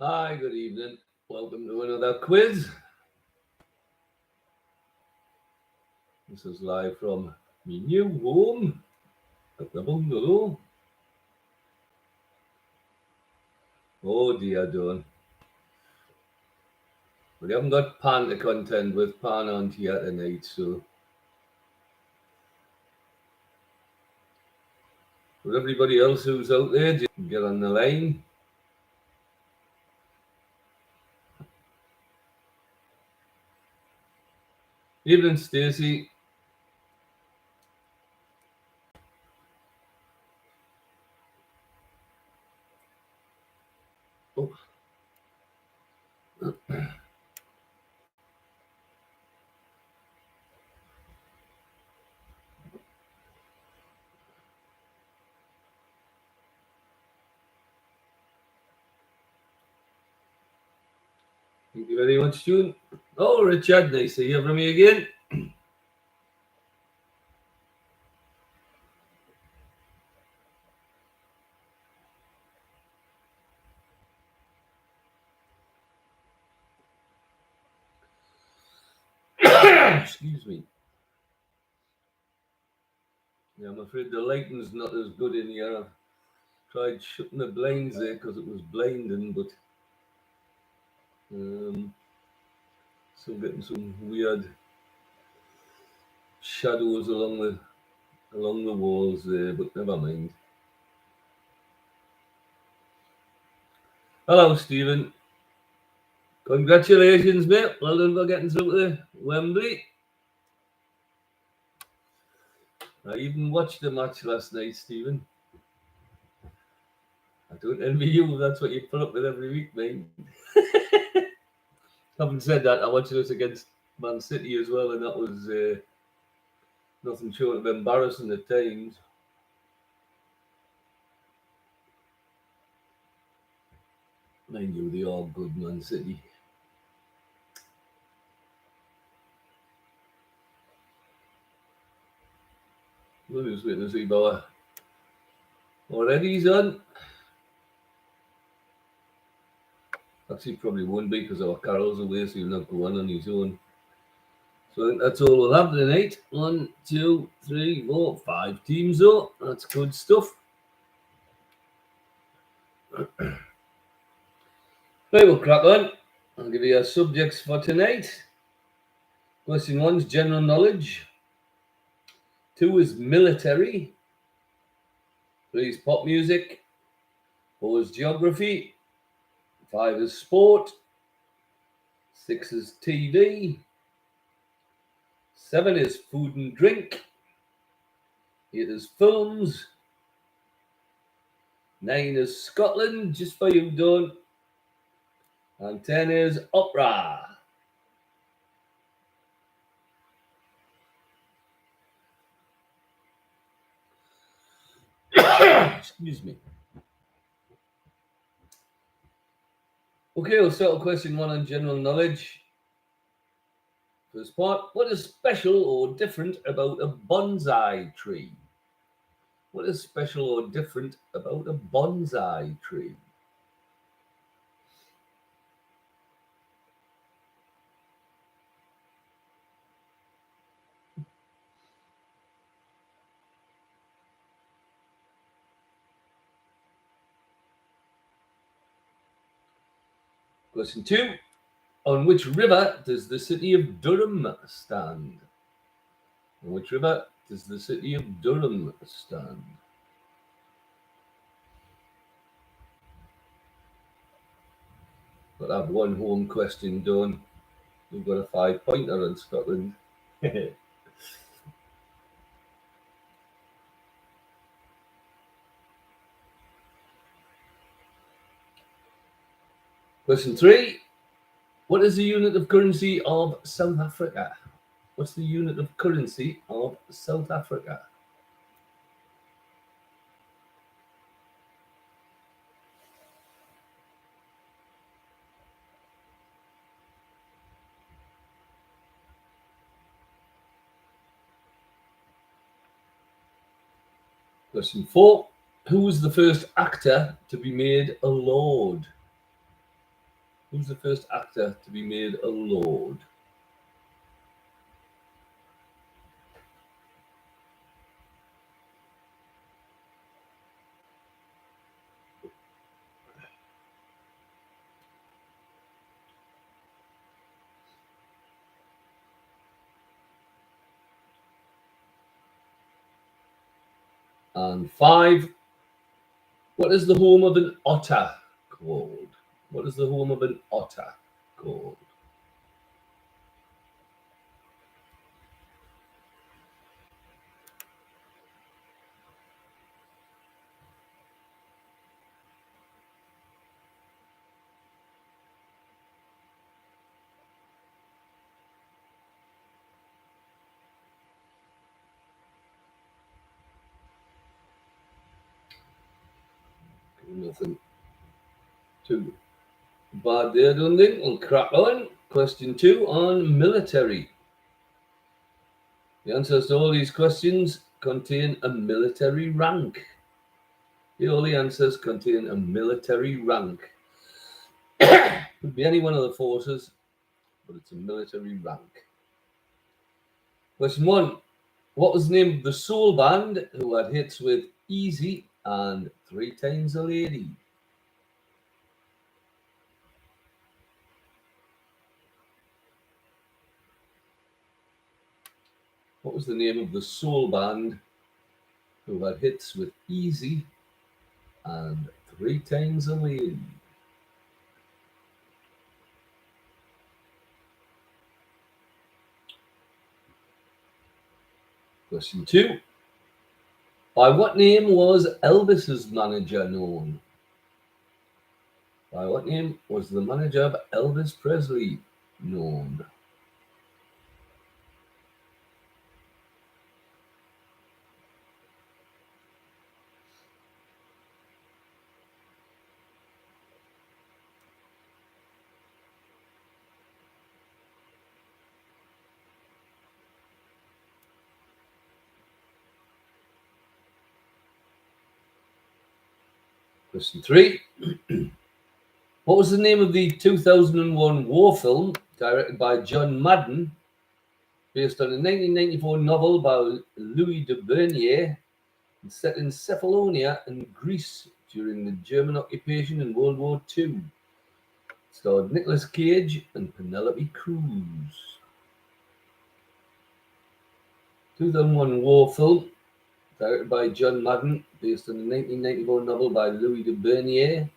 Hi, good evening. Welcome to another quiz. This is live from my new home at the bungalow. Oh dear, Dawn. We haven't got Pan to contend with. Pan on here tonight, so. For everybody else who's out there, just get on the line. Evening, Stacey. Oh. Thank you very much, June. Oh, Richard, nice to hear from you again. Excuse me. Yeah, I'm afraid the lighting's not as good in here. I've tried shutting the blinds there because it was blinding, but still getting some weird shadows along the walls there, but never mind. Hello, Stephen. Congratulations, mate. Well done for getting through to Wembley. I even watched the match last night, Stephen. I don't envy you. That's what you put up with every week, mate. Having said that, I watched us against Man City as well, and that was nothing short of embarrassing at times. Mind you, they are good, Man City. We'll just wait and see, Bauer. Already he's on. Actually, probably won't be because our Carol's away, so he'll not go on his own. So I think that's all we'll have tonight. 1, 2, 3, 4, 5 teams though. That's good stuff. Right, we'll crack on. I'll give you our subjects for tonight. Question 1 is general knowledge. 2 is military. 3 is pop music. 4 is geography. 5 is sport. 6 is TV. 7 is food and drink. 8 is films. 9 is Scotland, just for you, Dawn. And 10 is opera. Excuse me. Okay, we'll start with question 1 on general knowledge. First part, what is special or different about a bonsai tree? What is special or different about a bonsai tree? Question 2, on which river does the city of Durham stand? On which river does the city of Durham stand? But I have one home question, Dawn. We've got a 5-pointer in Scotland. Question 3, what is the unit of currency of South Africa? What's the unit of currency of South Africa? Question 4, who was the first actor to be made a lord? Who's the first actor to be made a lord? And 5. What is the home of an otter called? What is the home of an otter called? Nothing too bad there, don't think. We'll crack on. Question 2 on military. The answers to all these questions contain a military rank. All the answers contain a military rank. Could be any one of the forces, but it's a military rank. Question 1. What was the name of the soul band who had hits with Easy and 3 Times a Lady? What was the name of the soul band who had hits with Easy and 3 Times a Lady? Question 2. By what name was Elvis's manager known? By what name was the manager of Elvis Presley known? Question 3. What was the name of the 2001 war film directed by John Madden, based on a 1994 novel by Louis de Bernier, and set in Cephalonia in Greece during the German occupation in World War II? Starred Nicolas Cage and Penelope Cruz. 2001 war film directed by John Madden, based on a 1994 novel by Louis de Bernier,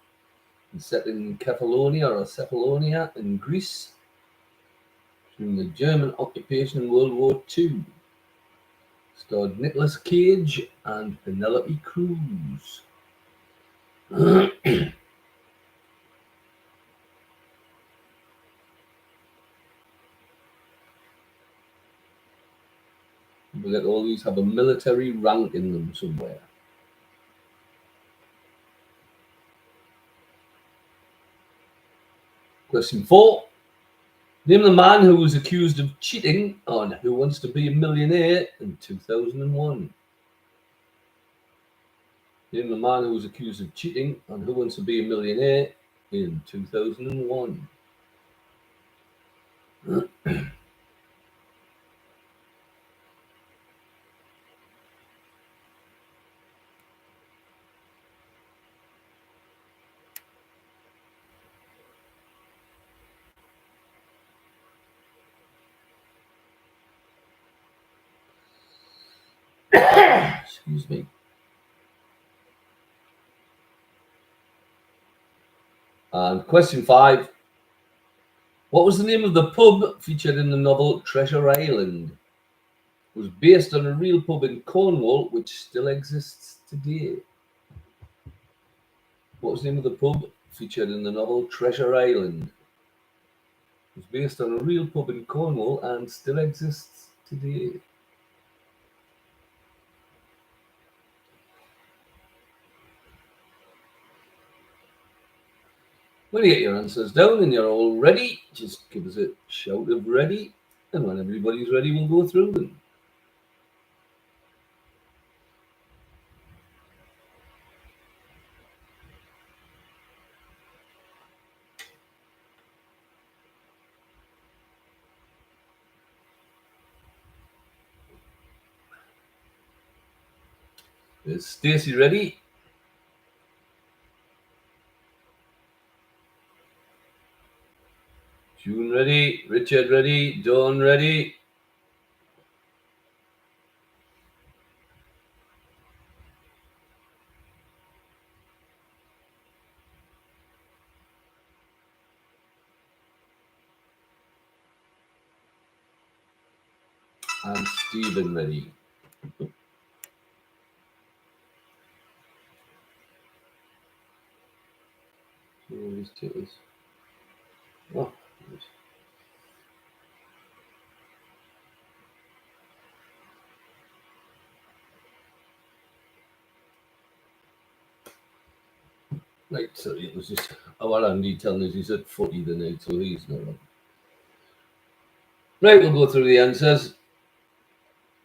and set in Cephalonia in Greece during the German occupation in World War II. Starred Nicolas Cage and Penelope Cruz. That all these have a military rank in them somewhere. Question 4. Name the man who was accused of cheating on Who Wants to Be a Millionaire in 2001. Name the man who was accused of cheating on Who Wants to Be a Millionaire in 2001. Excuse me. And question 5. What was the name of the pub featured in the novel Treasure Island? It was based on a real pub in Cornwall, which still exists today. What was the name of the pub featured in the novel Treasure Island? It was based on a real pub in Cornwall and still exists today. When you get your answers down and you're all ready, just give us a shout of ready, and when everybody's ready, we'll go through them. Is Stacey ready? June ready? Richard ready? Dawn ready? And Stephen ready? Oh, right, so it was just our Andy telling us he's at 40 the night, so he's not wrong. Right, we'll go through the answers.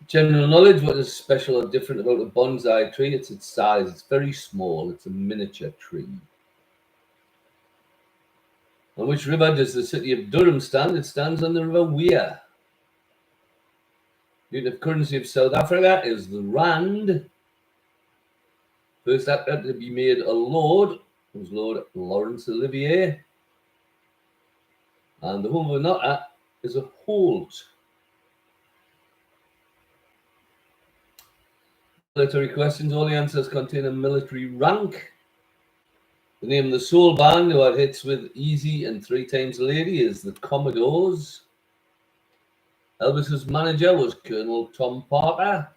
General knowledge, what is special or different about a bonsai tree? It's its size. It's very small. It's a miniature tree. On which river does the city of Durham stand? It stands on the River Wear. The unit of currency of South Africa is the rand. First actor to be made a lord was Lord Laurence Olivier. And the home of an otter is a holt. Military questions, all the answers contain a military rank. The name of the soul band who had hits with Easy and Three Times a Lady is the Commodores. Elvis's manager was Colonel Tom Parker.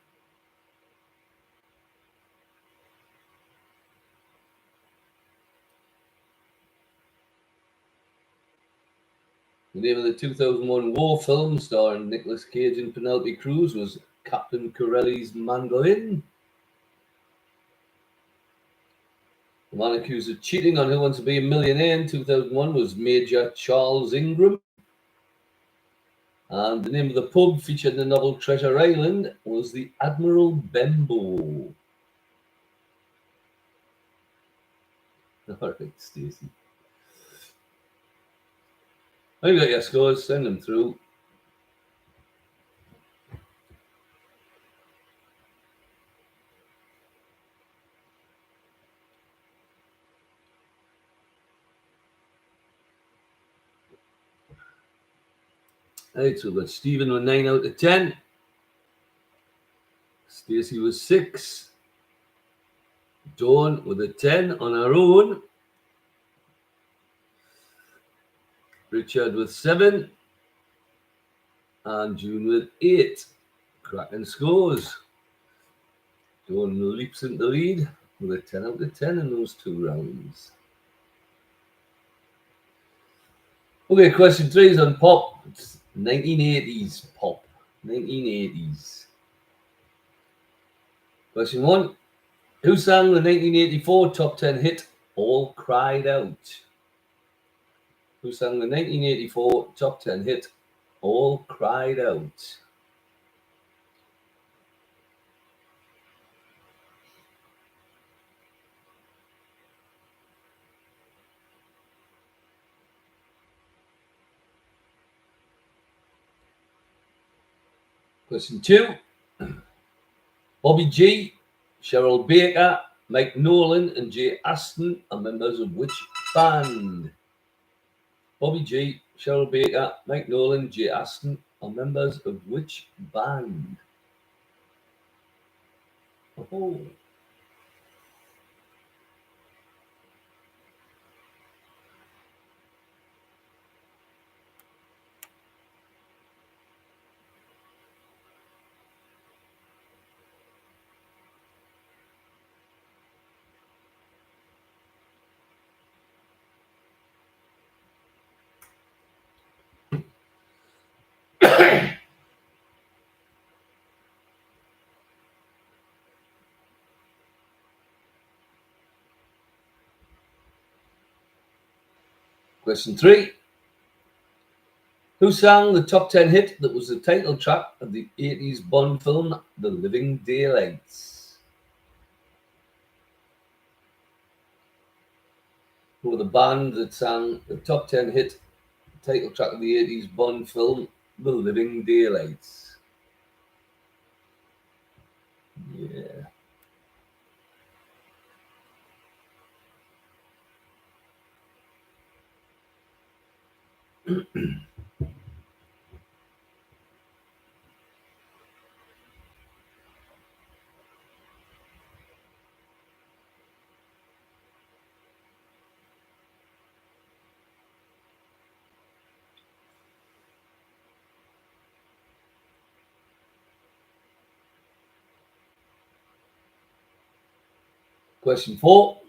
The name of the 2001 war film starring Nicolas Cage and Penelope Cruz was Captain Corelli's Mandolin. The man accused of cheating on Who Wants to Be a Millionaire in 2001 was Major Charles Ingram. And the name of the pub featured in the novel Treasure Island was the Admiral Benbow. All right, Stacey. I got your scores, send them through. Right, so we've got Stephen with 9 out of 10. Stacey was 6. Dawn with a 10 on her own. Richard with 7. And June with 8. Cracking scores. Dawn leaps into the lead with a 10 out of 10 in those 2 rounds. Okay, question 3 is on pop. It's 1980s pop. 1980s. Question 1. Who sang the 1984 top 10 hit All Cried Out? Who sang the 1984 top 10 hit All Cried Out? Question 2. Bobby G, Cheryl Baker, Mike Nolan, and Jay Aston are members of which band? Bobby G, Cheryl Baker, Mike Nolan, Jay Aston are members of which band? Oh. Question 3. Who sang the top 10 hit that was the title track of the 80s Bond film The Living Daylights? Who were the band that sang the top 10 hit title track of the 80s Bond film The Living Daylights? Yeah. Question 4.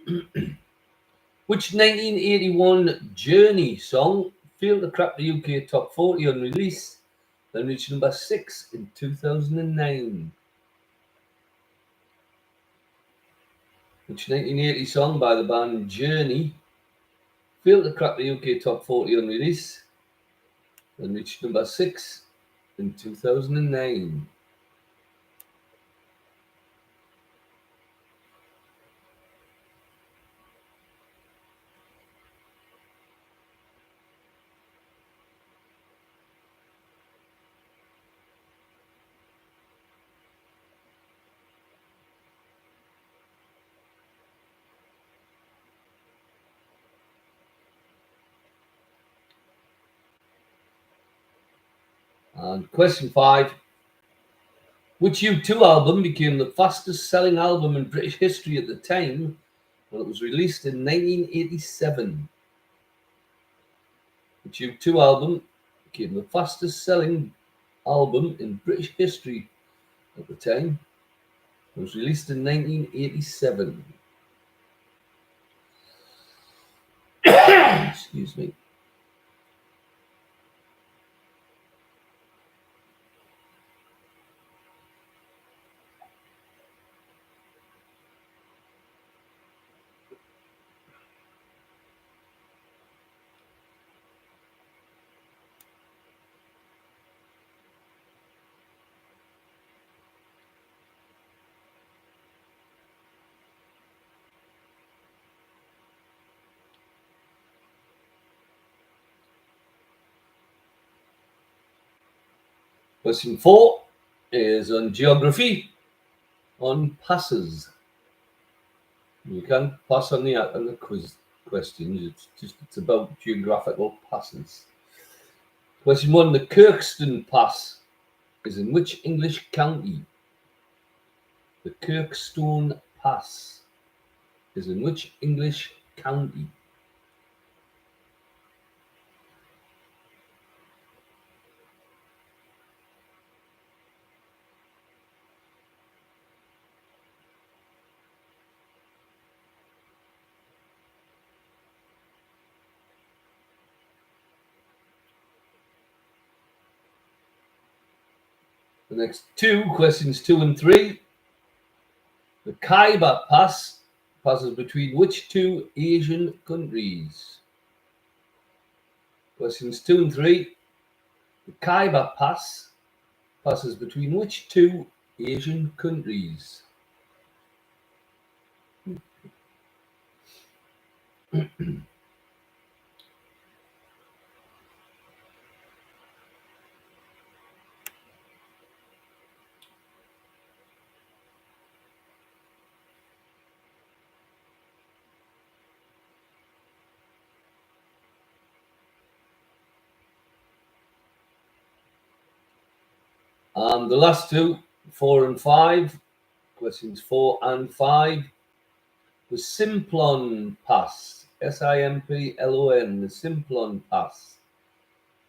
Which 1981 Journey song failed to crack the UK top 40 on release, then reached number 6 in 2009? Which 1980 song by the band Journey failed to crack the UK top 40 on release, then reached number 6 in 2009? And question 5. Which U2 album became the fastest selling album in British history at the time when it was released in 1987? Which U2 album became the fastest selling album in British history at the time? It was released in 1987. Excuse me. Question 4 is on geography, on passes. You can't pass on the quiz questions. It's about geographical passes. Question 1: the Kirkstone Pass is in which English county? The Kirkstone Pass is in which English county? The next two, questions 2 and 3. The Khyber Pass passes between which two Asian countries? Questions 2 and 3. The Khyber Pass passes between which two Asian countries? And the last two, 4 and 5, questions 4 and 5. The Simplon Pass, Simplon, the Simplon Pass,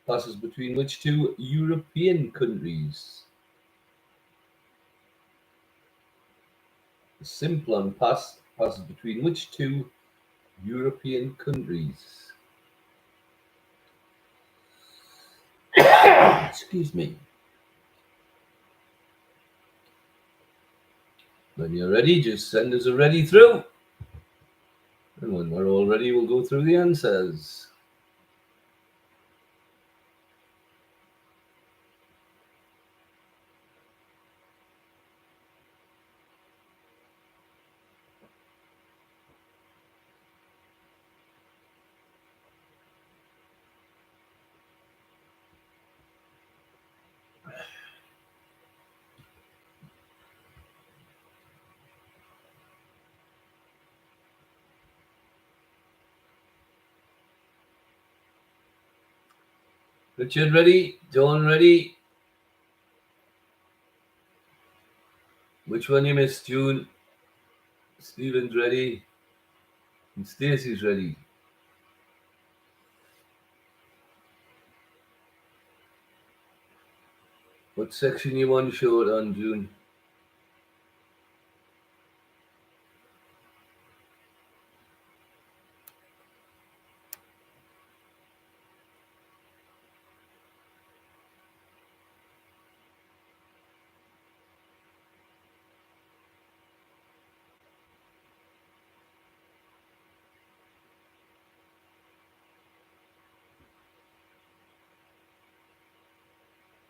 passes between which two European countries? The Simplon Pass passes between which two European countries? Excuse me. When you're ready, just send us a ready through. And when we're all ready, we'll go through the answers. Richard ready? Dawn ready? Which one you missed, June? Stephen's ready. And Stacey's ready. What section you want to show it on, June?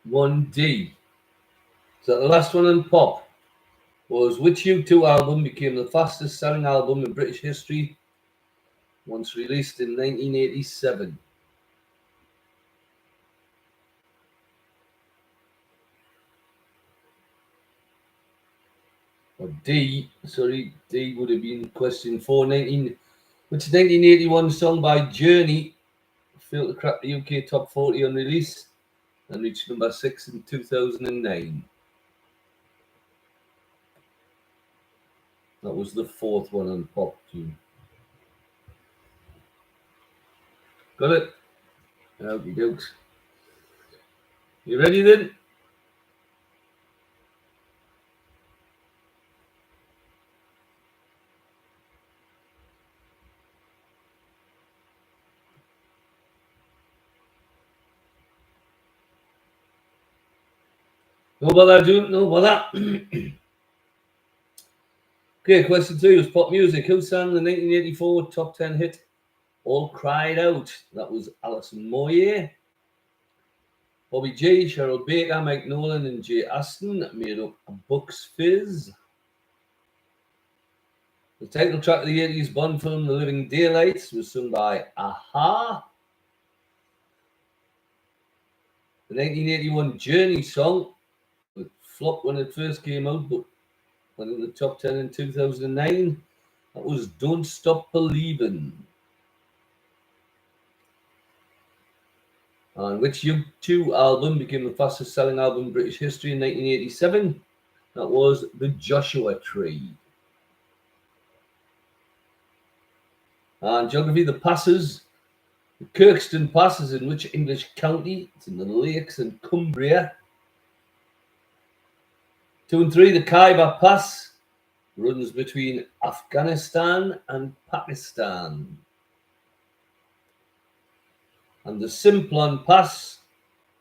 One D. So the last one in pop was which U2 album became the fastest selling album in British history once released in 1987? Or D, sorry, D would have been question 4. Which 1981 song by Journey failed to crack the UK top 40 on release and reached number 6 in 2009? That was the fourth one on pop tune. Got it? Okey dokes. You ready then? No bother, June, no bother. Okay, question 2 is pop music. Who sang the 1984 top 10 hit All Cried Out? That was Alison Moyet. Bobby J, Cheryl Baker, Mike Nolan, and Jay Aston made up Bucks Fizz. The title track of the 80s Bond film The Living Daylights was sung by Aha. The 1981 Journey song, it flopped when it first came out, but went in the top 10 in 2009. That was Don't Stop Believin'. And which U2 album became the fastest selling album in British history in 1987? That was The Joshua Tree. And geography, the passes. The Kirkstone Pass is in which English county? It's in the Lakes in Cumbria. 2 and 3, the Khyber Pass runs between Afghanistan and Pakistan. And the Simplon Pass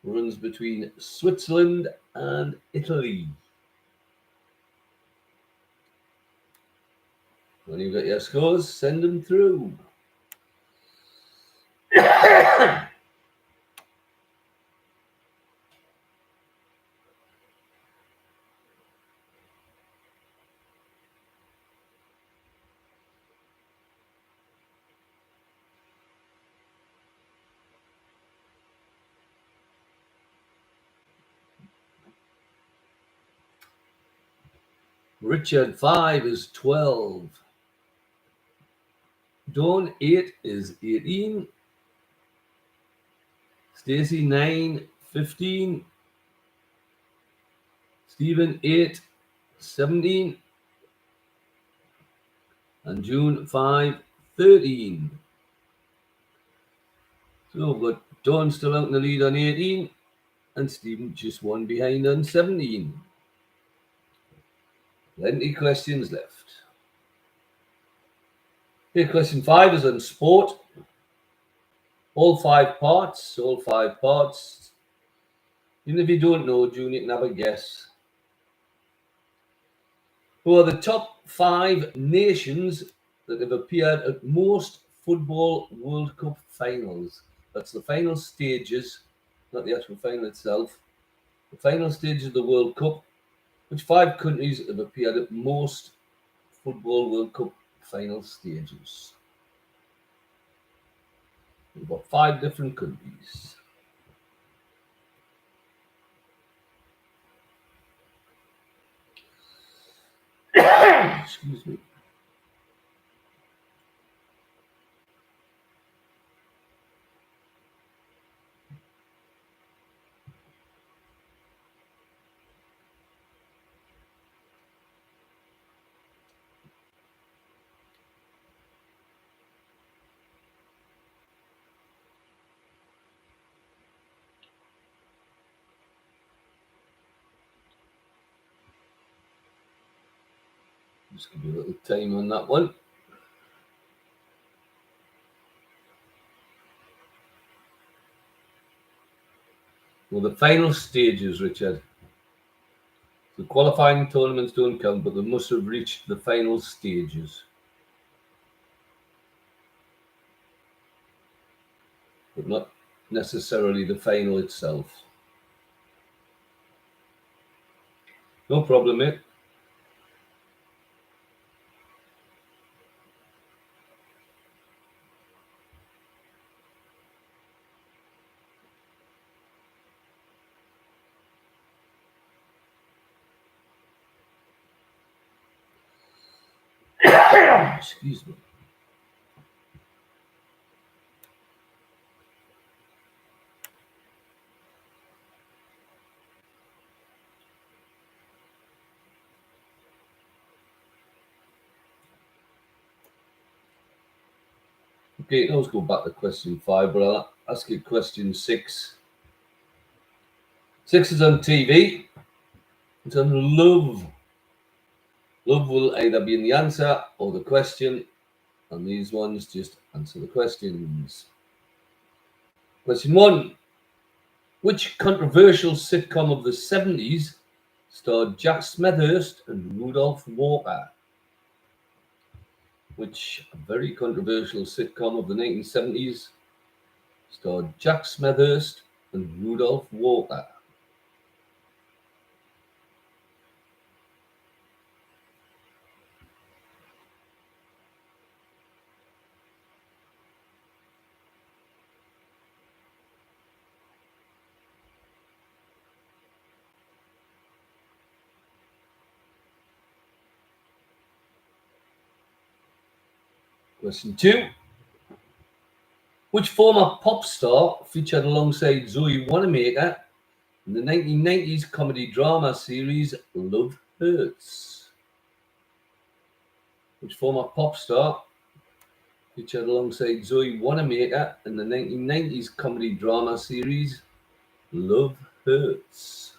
runs between Switzerland and Italy. When you've got your scores, send them through. Richard 5 is 12. Dawn 8 is 18. Stacey 9, 15. Stephen 8, 17. And June 5, 13. So we've got Dawn still out in the lead on 18 and Stephen just one behind on 17. Plenty questions left. Okay, question 5 is on sport. All five parts. Even if you don't know, June, you can have a guess. Who are the top 5 nations that have appeared at most football World Cup finals? That's the final stages, not the actual final itself. The final stage of the World Cup. Which 5 countries have appeared at most football World Cup final stages? We've got 5 different countries. Excuse me. Just give you a little time on that one. Well, the final stages, Richard. The qualifying tournaments don't count, but they must have reached the final stages. But not necessarily the final itself. No problem, mate. Excuse me. Okay, let's go back to question 5, but I'll ask you question 6. 6 is on TV. It's on love. Love will either be in the answer or the question, and these ones just answer the questions. Question 1. Which controversial sitcom of the 70s starred Jack Smethurst and Rudolph Walker? Which very controversial sitcom of the 1970s starred Jack Smethurst and Rudolph Walker? Question 2. Which former pop star featured alongside Zoe Wanamaker in the 1990s comedy drama series Love Hurts? Which former pop star featured alongside Zoe Wanamaker in the 1990s comedy drama series Love Hurts?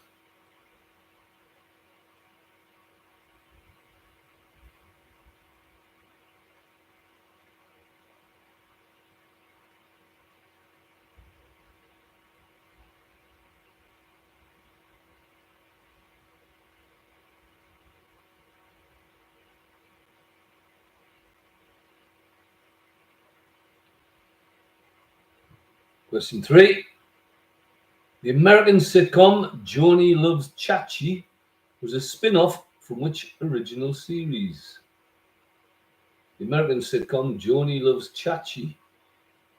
Question 3. The American sitcom Joni Loves Chachi was a spin-off from which original series? The American sitcom Joni Loves Chachi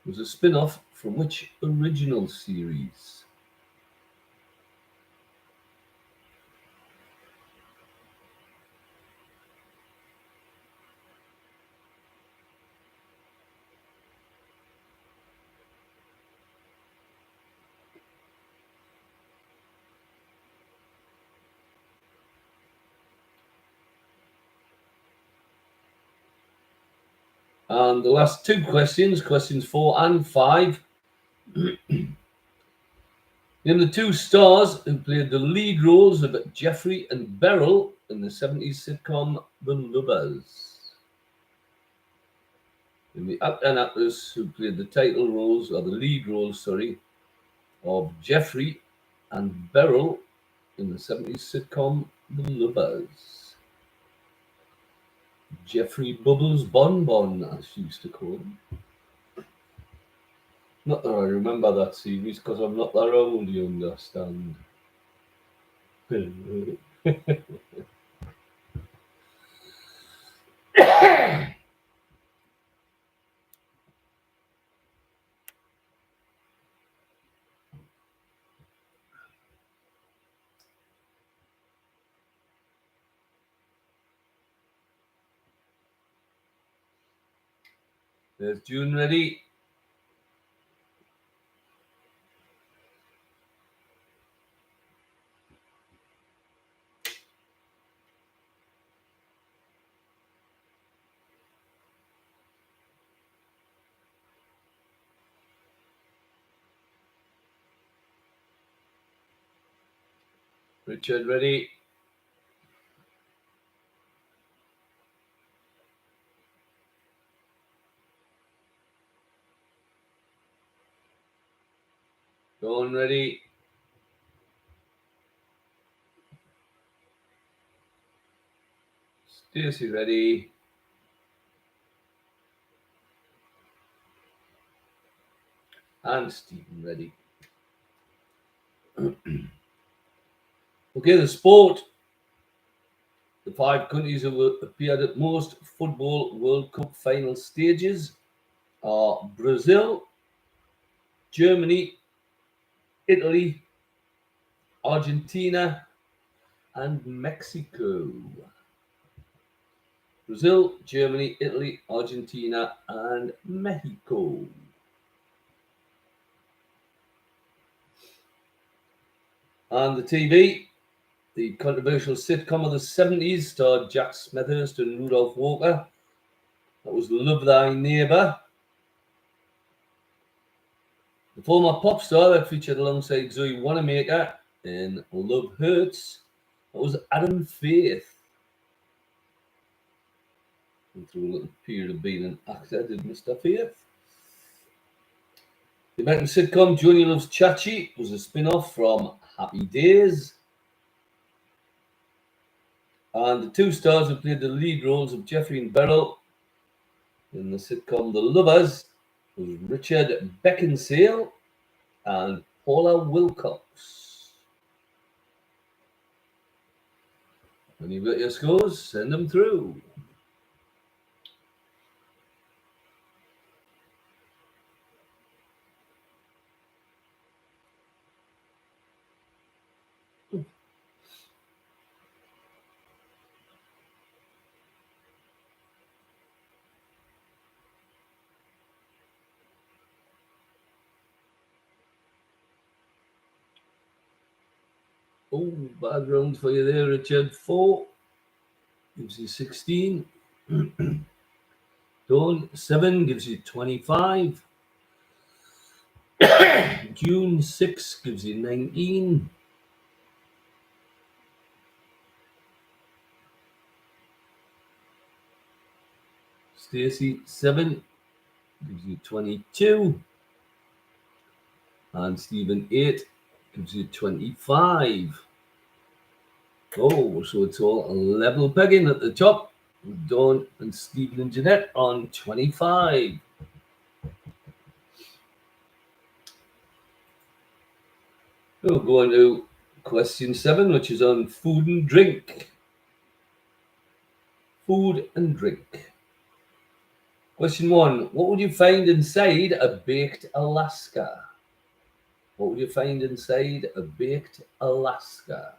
was a spin-off from which original series? And the last two questions, questions 4 and 5. Name the two stars who played the lead roles of Jeffrey and Beryl in the 70s sitcom The Lovers. Name the actor and actress who played the title roles, or the lead roles, of Jeffrey and Beryl in the 70s sitcom The Lovers. Jeffrey Bubbles Bonbon, as she used to call him. Not that I remember that series, because I'm not that old, you understand. There's June ready. Richard ready. Dawn ready. Stacey ready. And Stephen ready. Okay, the sport. The 5 countries who appeared at most Football World Cup final stages are Brazil, Germany, Italy, Argentina, and Mexico. Brazil, Germany, Italy, Argentina, and Mexico. On the TV, the controversial sitcom of the 70s starred Jack Smethurst and Rudolph Walker. That was Love Thy Neighbour. The former pop star that featured alongside Zoe Wanamaker in Love Hurts. That was Adam Faith. Went through a little period of being an actor, did Mr. Faith. The American sitcom Joni Loves Chachi was a spin-off from Happy Days. And the 2 stars who played the lead roles of Jeffrey and Beryl in the sitcom The Lovers was Richard Beckinsale and Paula Wilcox. When you've got your scores, send them through. Oh, background for you there, Richard. 4 gives you 16. Dawn 7 gives you 25. June 6 gives you 19. Stacey 7 gives you 22. And Stephen 8 gives you 25. Oh, so it's all a level pegging at the top. Dawn and Stephen and Jeanette on 25. We'll go on to question 7, which is on food and drink. Food and drink. Question 1. What would you find inside a baked Alaska? What would you find inside a baked Alaska?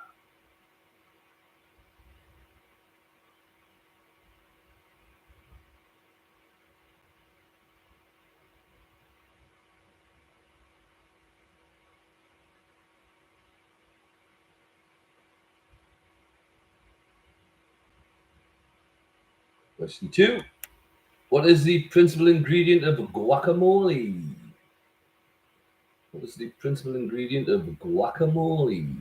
Question 2. What is the principal ingredient of guacamole? What is the principal ingredient of guacamole?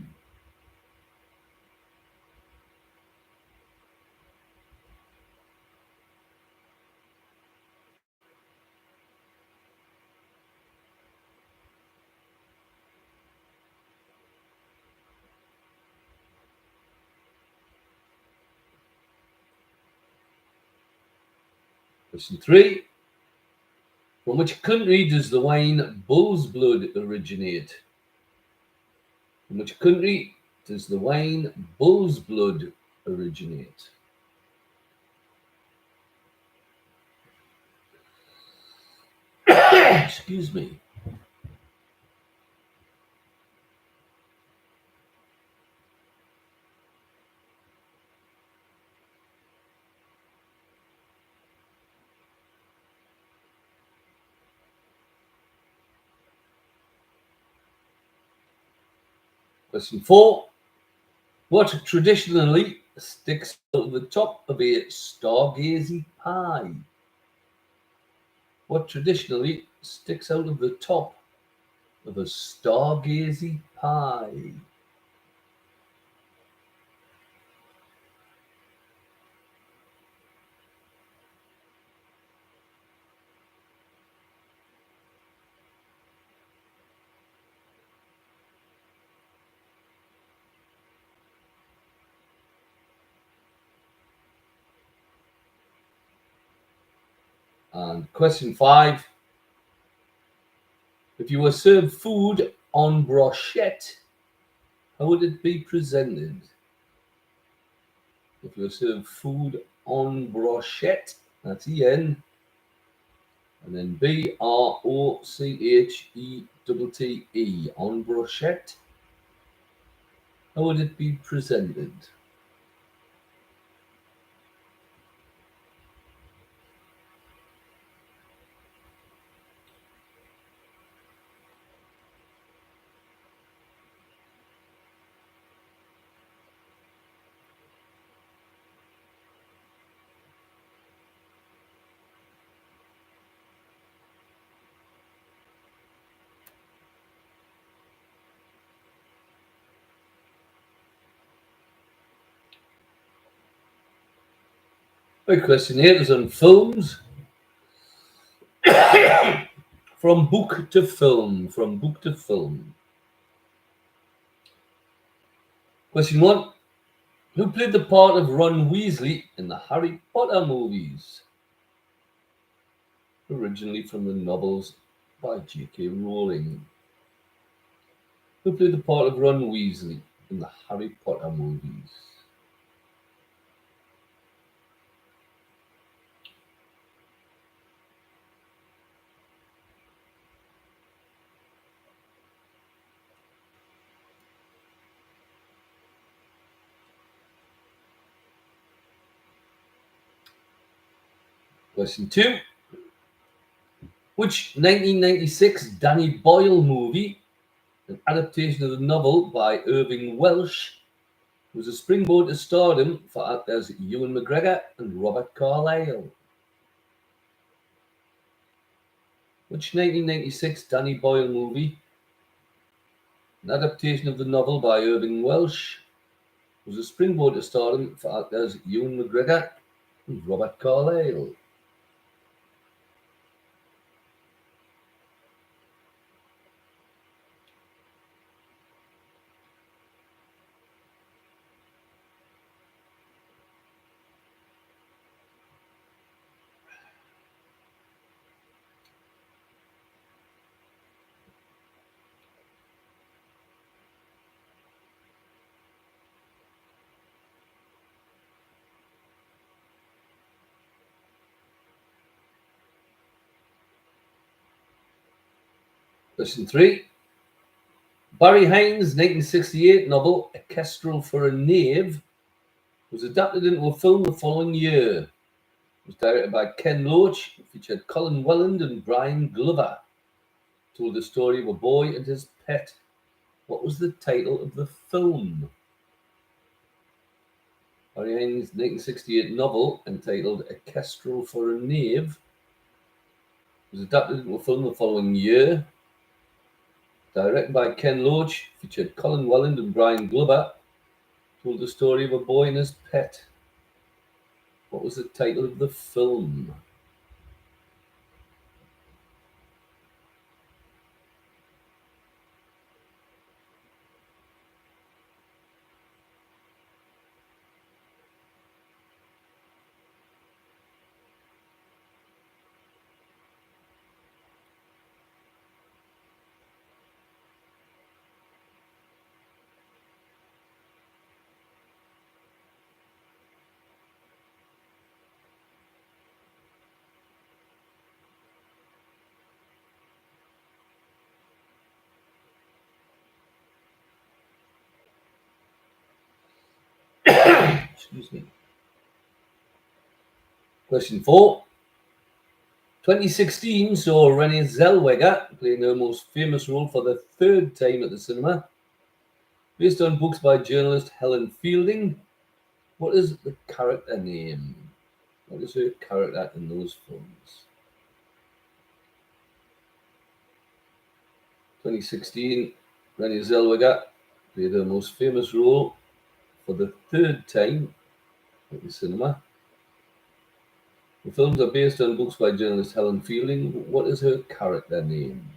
Question 3. From which country does the wine Bull's Blood originate? From which country does the wine Bull's Blood originate? Excuse me. Question 4. What traditionally sticks out of the top of a stargazy pie? What traditionally sticks out of the top of a stargazy pie? And question 5. If you were served food on brochette, how would it be presented? If you were served food on brochette, that's EN, and then BROCHETTE, on brochette, how would it be presented? Right, question 8 is on films. From book to film. From book to film. Question 1. Who played the part of Ron Weasley in the Harry Potter movies? Originally from the novels by J.K. Rowling. Who played the part of Ron Weasley in the Harry Potter movies? Question 2. Which 1996 Danny Boyle movie, an adaptation of the novel by Irving Welsh, was a springboard to stardom for actors Ewan McGregor and Robert Carlyle? Which 1996 Danny Boyle movie, an adaptation of the novel by Irving Welsh, was a springboard to stardom for actors Ewan McGregor and Robert Carlyle? Question 3. Barry Hines' 1968 novel A Kestrel for a Knave was adapted into a film the following year. It was directed by Ken Loach, featured Colin Welland and Brian Glover. Told the story of a boy and his pet. What was the title of the film? Barry Hines' 1968 novel entitled A Kestrel for a Knave was adapted into a film the following year. Directed by Ken Loach, featured Colin Welland and Brian Glover. Told the story of a boy and his pet. What was the title of the film? Excuse me. Question 4. 2016 saw Renée Zellweger playing her most famous role for the third time at the cinema. Based on books by journalist Helen Fielding, what is the character name? What is her character in those films? 2016, Renée Zellweger played her most famous role for the third time at the cinema. The films are based on books by journalist Helen Fielding. What is her character name?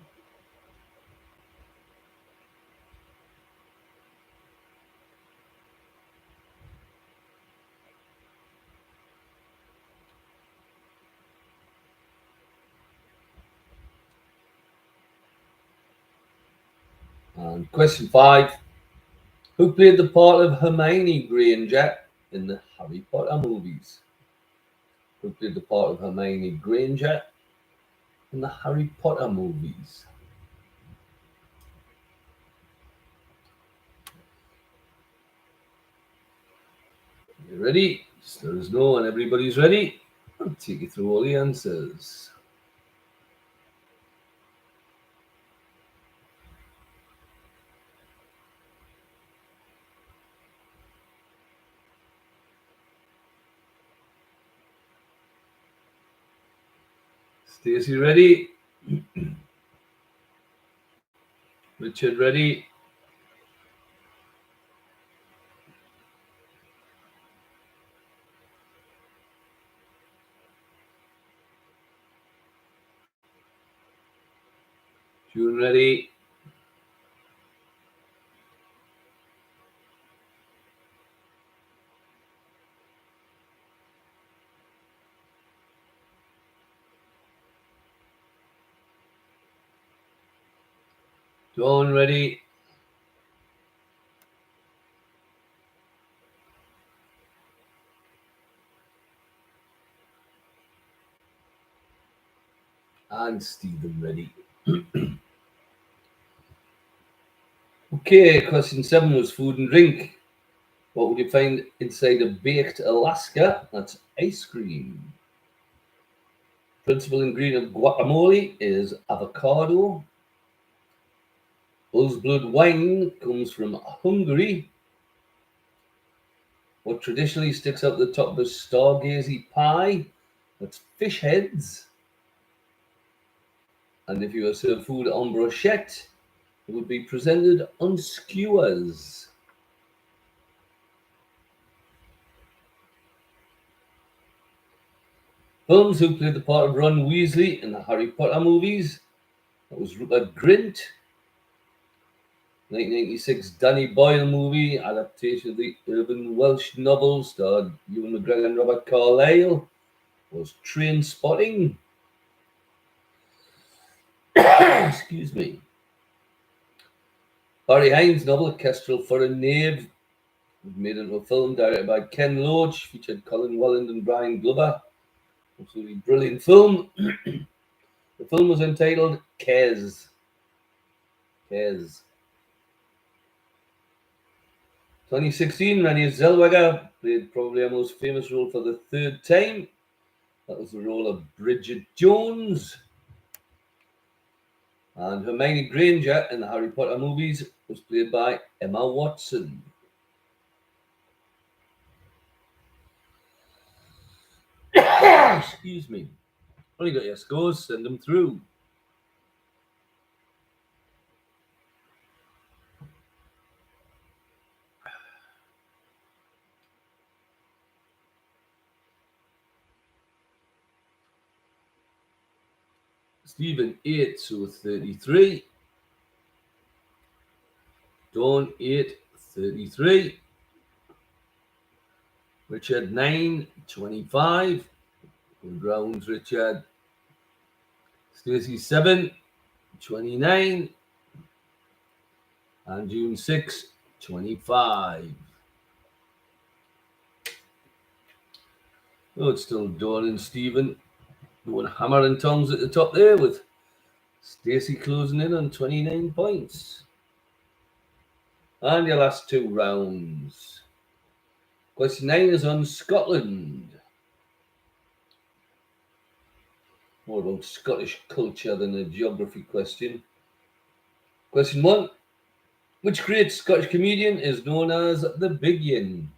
And question 5. Who played the part of Hermione Granger in the Harry Potter movies? Who played the part of Hermione Granger in the Harry Potter movies? You ready? Just let us know when everybody's ready. I'll take you through all the answers. Stacey ready? Richard ready? June ready? Dawn ready? And Stephen ready. Okay, question 7 was food and drink. What would you find inside a baked Alaska? That's ice cream. Principal ingredient of guacamole is avocado. Bull's blood wine comes from Hungary. What traditionally sticks out the top of a stargazy pie? That's fish heads. And if you were served food en brochette, it would be presented on skewers. Films who played the part of Ron Weasley in the Harry Potter movies. That was Rupert Grint. 1996 Danny Boyle movie, adaptation of the urban Welsh novel, starred Ewan McGregor and Robert Carlyle, was Trainspotting. Excuse me. Barry Hines' novel, Kestrel for a Knave, was made into a film directed by Ken Loach, featured Colin Welland and Brian Glover. Absolutely brilliant film. The film was entitled Kes. Kes. 2016, Renée Zellweger played probably her most famous role for the third time. That was the role of Bridget Jones. And Hermione Granger in the Harry Potter movies was played by Emma Watson. Excuse me. Only got your scores, send them through. Stephen 8, so 33. Dawn 8, 33. Richard 9, 25. Good rounds, Richard. Stacey 7, 29. And June 6, 25. Oh, it's still Dawn and Stephen going hammer and tongs at the top there, with Stacey closing in on 29 points. And your last two rounds. Question 9 is on Scotland. More about Scottish culture than a geography question. Question 1. Which great Scottish comedian is known as the Big Yin?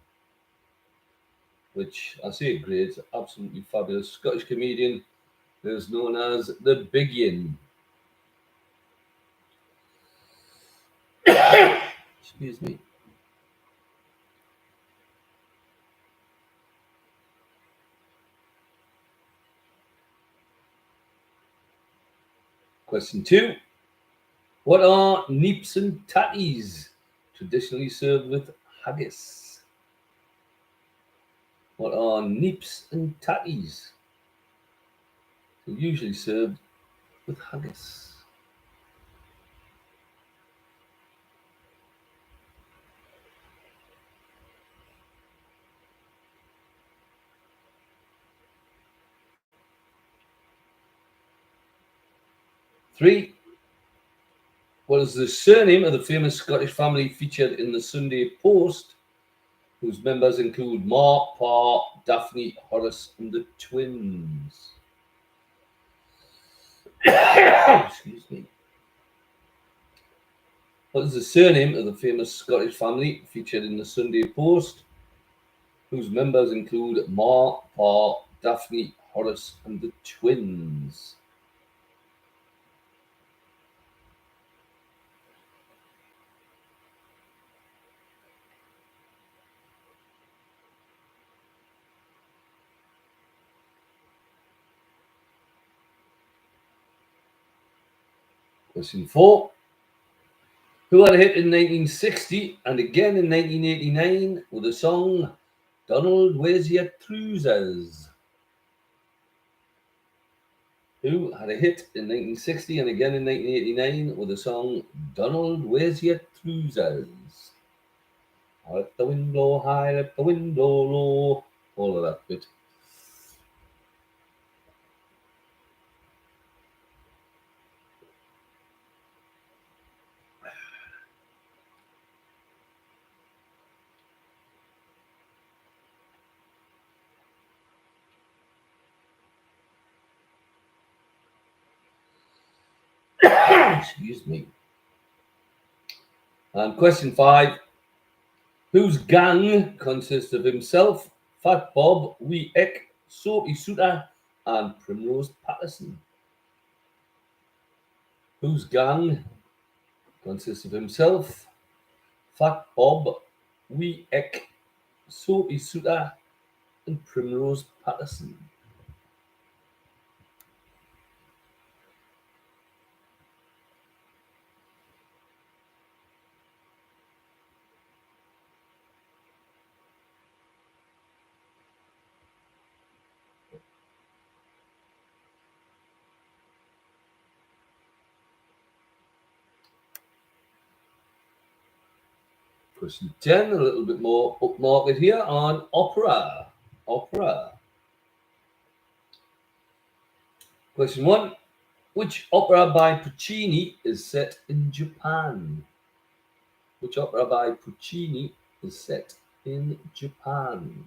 Which, I say great, absolutely fabulous Scottish comedian is known as the Big Yin. Excuse me. Question 2. What are neeps and tatties traditionally served with haggis? What are neeps and tatties? They're usually served with haggis. 3. What is the surname of the famous Scottish family featured in the Sunday Post, whose members include Mark, Pa, Daphne, Horace, and the twins? Excuse me. What is the surname of the famous Scottish family featured in the Sunday Post, whose members include Mark, Pa, Daphne, Horace, and the twins? Question 4. Who had a hit in 1960 and again in 1989 with the song Donald, Where's Your Trousers? Who had a hit in 1960 and again in 1989 with the song Donald, Where's Your Trousers? Let the wind blow high, let the wind blow low. All of that bit. Excuse me. And question 5. Whose gang consists of himself, Fat Bob, Wee Eck, Soapy Suter, and Primrose Patterson? Whose gang consists of himself, Fat Bob, Wee Eck, Soapy Suter, and Primrose Patterson? Question 10, a little bit more upmarket here on opera. Opera. Question 1. Which opera by Puccini is set in Japan? Which opera by Puccini is set in Japan?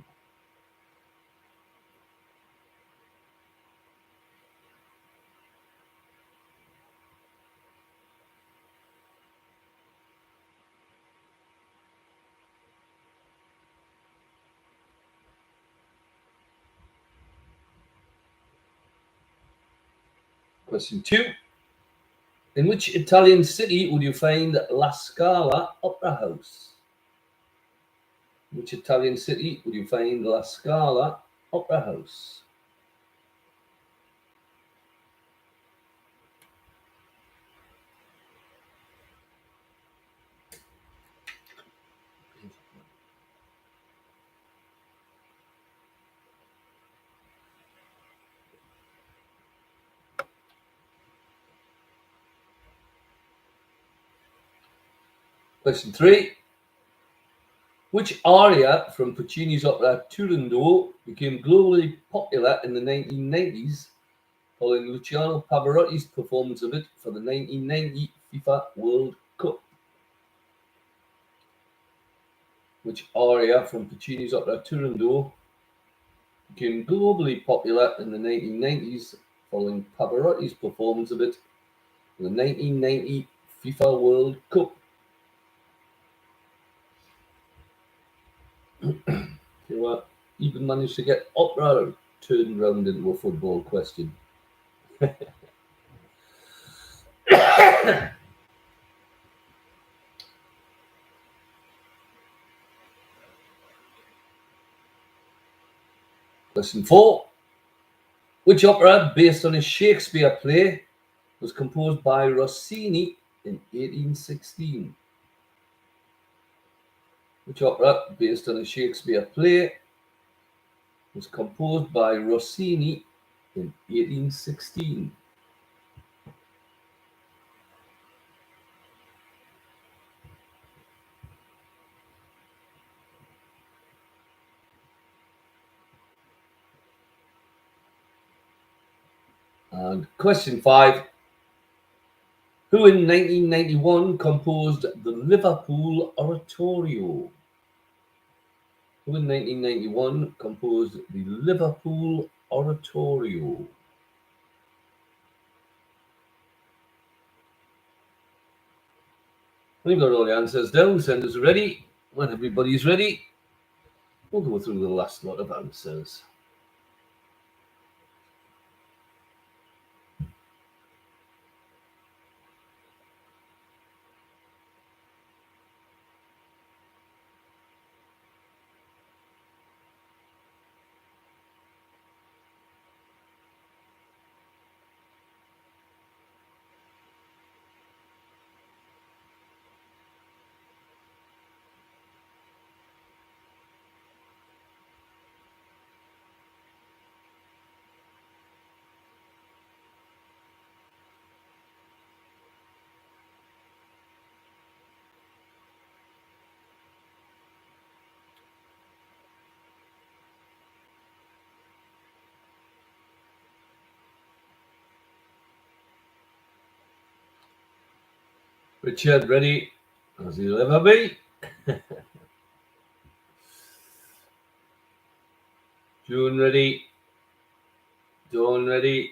Question 2. In which Italian city would you find La Scala Opera House? In which Italian city would you find La Scala Opera House? Question 3. Which aria from Puccini's opera Turandot became globally popular in the 1990s following Luciano Pavarotti's performance of it for the 1990 FIFA World Cup? Which aria from Puccini's opera Turandot became globally popular in the 1990s following Pavarotti's performance of it for the 1990 FIFA World Cup? You know, even managed to get opera turned round into a football question. Question 4. Which opera, based on a Shakespeare play, was composed by Rossini in 1816? Which opera, based on a Shakespeare play, was composed by Rossini in 1816? And question 5. Who in 1991 composed the Liverpool Oratorio? Who in 1991 composed the Liverpool Oratorio? We've got all the answers down. Send us ready. When everybody's ready, we'll go through the last lot of answers. Richard, ready? As he'll ever be. June, ready? Dawn, ready?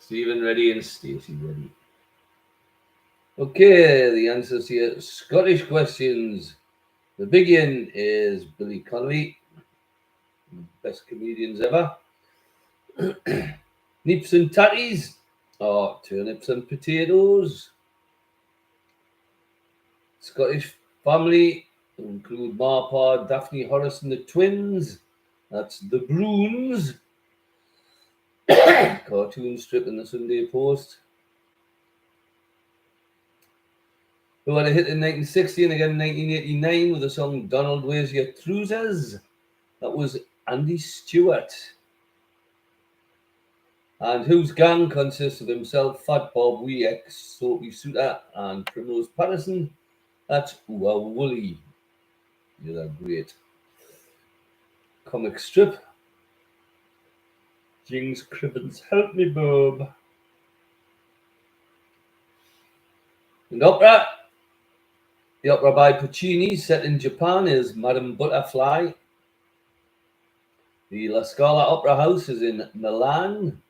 Stephen, ready? And Stacey, ready? Okay, the answers here. Scottish questions. The big one is Billy Connolly, best comedians ever. Nips and tatties, or turnips and potatoes. Scottish family include Marpa, Daphne Horace and the twins. That's the Bruins. Cartoon strip in the Sunday Post. Who had a hit in 1960 and again in 1989 with the song Donald Where's Your Trousers? That was Andy Stewart. And whose gang consists of himself, Fat Bob, Wee X, Soapy Suter, and Primrose Patterson? That's Ooh Wooly. You're that great comic strip. Jings Cribbins, help me, Bob. And opera. The opera by Puccini, set in Japan, is Madame Butterfly. The La Scala Opera House is in Milan.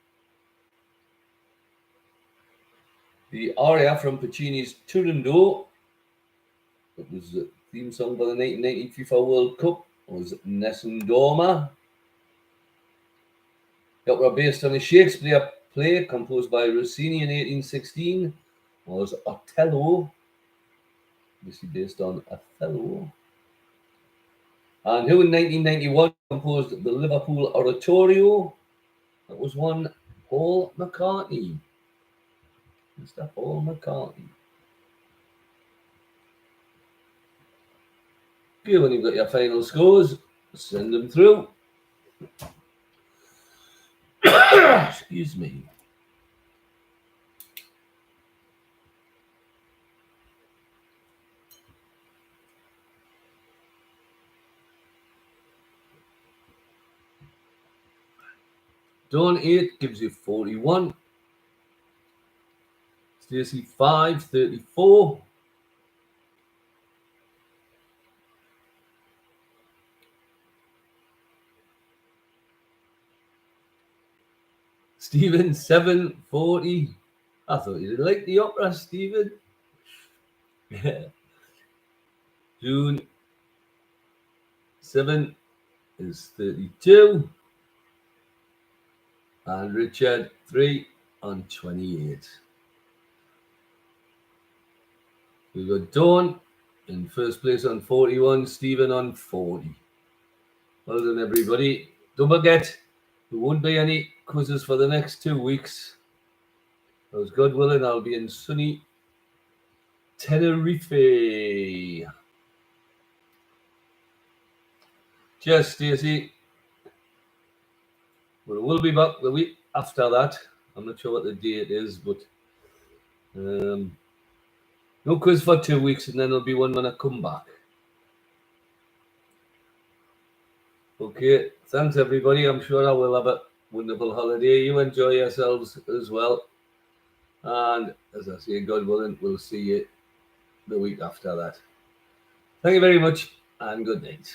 The aria from Puccini's Turandot, that was the theme song for the 1990 FIFA World Cup, was Nessun Dorma. The opera based on a Shakespeare play composed by Rossini in 1816 was Othello. This is based on Othello. And who in 1991 composed the Liverpool Oratorio? That was one Paul McCartney. Mr. Paul McCartney. Okay, when you've got your final scores, send them through. Excuse me. Dawn 8 gives you 41. Stacey 5, 34. Stephen 7, 40. I thought you didn't like the opera, Stephen. June 7 is 32. And Richard 3 on 28. We've got Dawn in first place on 41, Stephen on 40. Well done, everybody. Don't forget, there won't be any quizzes for the next 2 weeks. As God willing, I'll be in sunny Tenerife. Cheers, Stacey. We'll be back the week after that. I'm not sure what the date is, but no quiz for 2 weeks, and then there'll be one when I come back. Okay, thanks everybody. I'm sure I will have a wonderful holiday. You enjoy yourselves as well. And as I say, God willing, we'll see you the week after that. Thank you very much and good night.